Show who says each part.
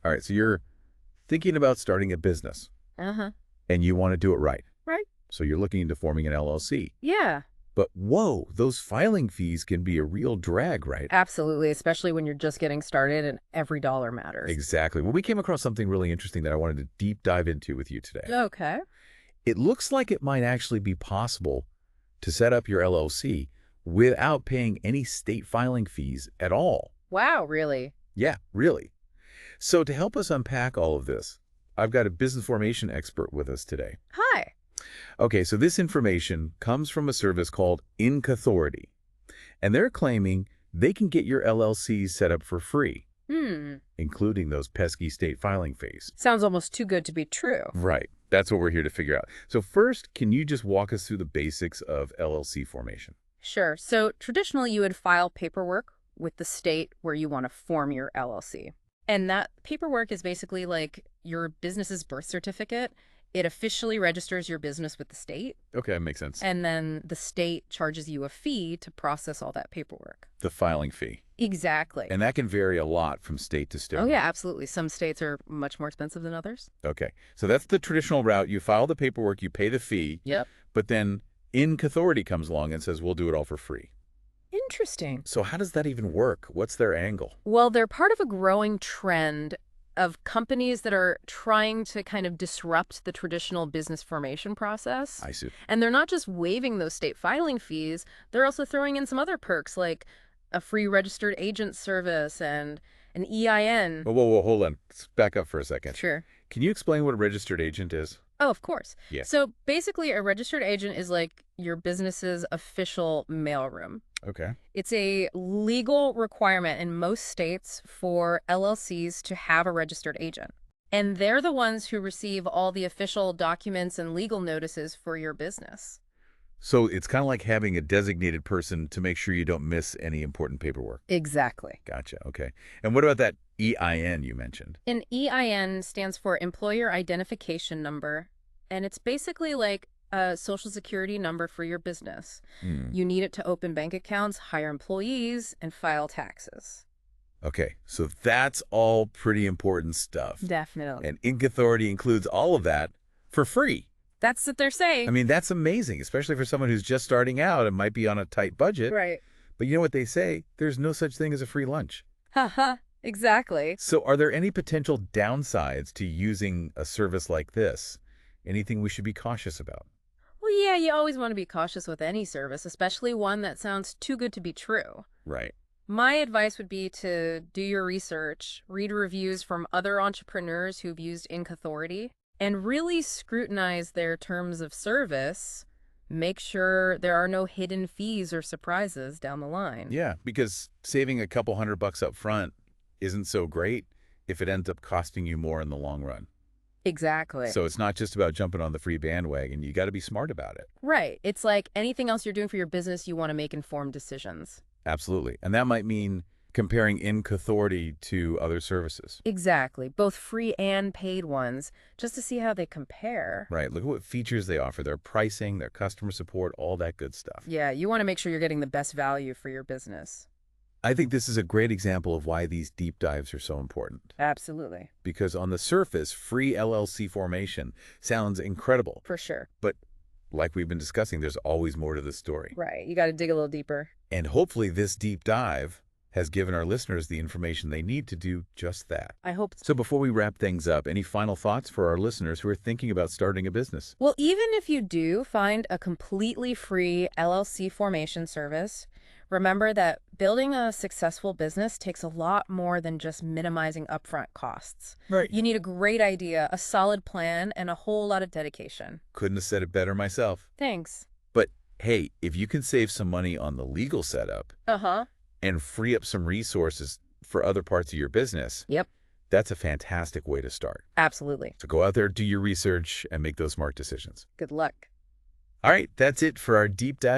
Speaker 1: All right, so you're thinking about starting a business,
Speaker 2: Uh-huh.
Speaker 1: and you want to do it right.
Speaker 2: Right.
Speaker 1: So you're looking into forming an LLC.
Speaker 2: Yeah,
Speaker 1: But whoa, those filing fees can be a real drag, right?
Speaker 2: absolutely, especially when you're just getting started and every dollar matters.
Speaker 1: Exactly. Well, we came across something really interesting that I wanted to deep dive into with you today.
Speaker 2: Okay.
Speaker 1: It looks like it might actually be possible to set up your LLC without paying any state filing fees at all.
Speaker 2: Wow, really?
Speaker 1: Yeah, really. So to help us unpack all of this, I've got a business formation expert with us today.
Speaker 2: Hi.
Speaker 1: Okay, so this information comes from a service called Authority, and they're claiming they can get your LLC set up for free, including those pesky state filing fees.
Speaker 2: Sounds almost too good to be true.
Speaker 1: Right. That's what we're here to figure out. So first, can you just walk us through the basics of LLC formation?
Speaker 2: Sure. So traditionally, you would file paperwork with the state where you want to form your LLC. And that paperwork is basically like your business's birth certificate. It officially registers your business with the state,
Speaker 1: Okay, that makes sense.
Speaker 2: and then the state charges you a fee to process all that paperwork.
Speaker 1: The filing fee.
Speaker 2: Exactly.
Speaker 1: And that can vary a lot from state to state.
Speaker 2: Oh, yeah, absolutely. Some states are much more expensive than others.
Speaker 1: Okay, so that's the traditional route. You file the paperwork, you pay the fee,
Speaker 2: Yep.
Speaker 1: but then Authority comes along and says, we'll do it all for free.
Speaker 2: Interesting.
Speaker 1: So how does that even work? What's their angle?
Speaker 2: Well, they're part of a growing trend of companies that are trying to kind of disrupt the traditional business formation process.
Speaker 1: I see.
Speaker 2: And they're not just waiving those state filing fees, they're also throwing in some other perks like a free registered agent service and an EIN.
Speaker 1: Whoa, hold on. Let's back up for a second.
Speaker 2: Sure.
Speaker 1: Can you explain what a registered agent is?
Speaker 2: Oh, of course.
Speaker 1: Yeah.
Speaker 2: So basically, a registered agent is like your business's official mailroom.
Speaker 1: Okay.
Speaker 2: It's a legal requirement in most states for LLCs to have a registered agent. And they're the ones who receive all the official documents and legal notices for your business.
Speaker 1: So it's kind of like having a designated person to make sure you don't miss any important paperwork.
Speaker 2: Exactly.
Speaker 1: Gotcha. Okay. And what about that EIN you mentioned?
Speaker 2: An EIN stands for Employer Identification Number, and it's basically like a social security number for your business. You need it to open bank accounts, hire employees, and file taxes.
Speaker 1: Okay. So that's all pretty important stuff.
Speaker 2: Definitely.
Speaker 1: And Authority includes all of that for free.
Speaker 2: That's what they're saying.
Speaker 1: I mean, that's amazing, especially for someone who's just starting out and might be on a tight budget.
Speaker 2: Right.
Speaker 1: But you know what they say? There's no such thing as a free lunch.
Speaker 2: Haha, exactly.
Speaker 1: So are there any potential downsides to using a service like this? Anything we should be cautious about?
Speaker 2: Well, yeah, you always want to be cautious with any service, especially one that sounds too good to be true.
Speaker 1: Right.
Speaker 2: My advice would be to do your research, read reviews from other entrepreneurs who've used Authority, and really scrutinize their terms of service. Make sure there are no hidden fees or surprises down the line.
Speaker 1: Yeah, because saving a couple $100 up front isn't so great if it ends up costing you more in the long run.
Speaker 2: Exactly.
Speaker 1: So it's not just about jumping on the free bandwagon. You got to be smart about it.
Speaker 2: Right. It's like anything else you're doing for your business, you want to make informed decisions.
Speaker 1: Absolutely. And that might mean comparing Authority to other services.
Speaker 2: Exactly. Both free and paid ones, just to see how they compare.
Speaker 1: Right. Look at what features they offer, their pricing, their customer support, all that good stuff.
Speaker 2: Yeah, you want to make sure you're getting the best value for your business.
Speaker 1: I think this is a great example of why these deep dives are so important.
Speaker 2: Absolutely.
Speaker 1: Because on the surface, free LLC formation sounds incredible.
Speaker 2: For sure.
Speaker 1: But like we've been discussing, there's always more to the story.
Speaker 2: Right. You got to dig a little deeper.
Speaker 1: And hopefully this deep dive has given our listeners the information they need to do just that.
Speaker 2: I hope so.
Speaker 1: So before we wrap things up, any final thoughts for our listeners who are thinking about starting a business?
Speaker 2: Well, even if you do find a completely free LLC formation service, remember that building a successful business takes a lot more than just minimizing upfront costs.
Speaker 1: Right.
Speaker 2: You need a great idea, a solid plan, and a whole lot of dedication.
Speaker 1: Couldn't have said it better myself.
Speaker 2: Thanks.
Speaker 1: But hey, if you can save some money on the legal setup and free up some resources for other parts of your business,
Speaker 2: Yep.
Speaker 1: that's a fantastic way to start.
Speaker 2: Absolutely.
Speaker 1: So go out there, do your research, and make those smart decisions.
Speaker 2: Good luck.
Speaker 1: All right, that's it for our deep dive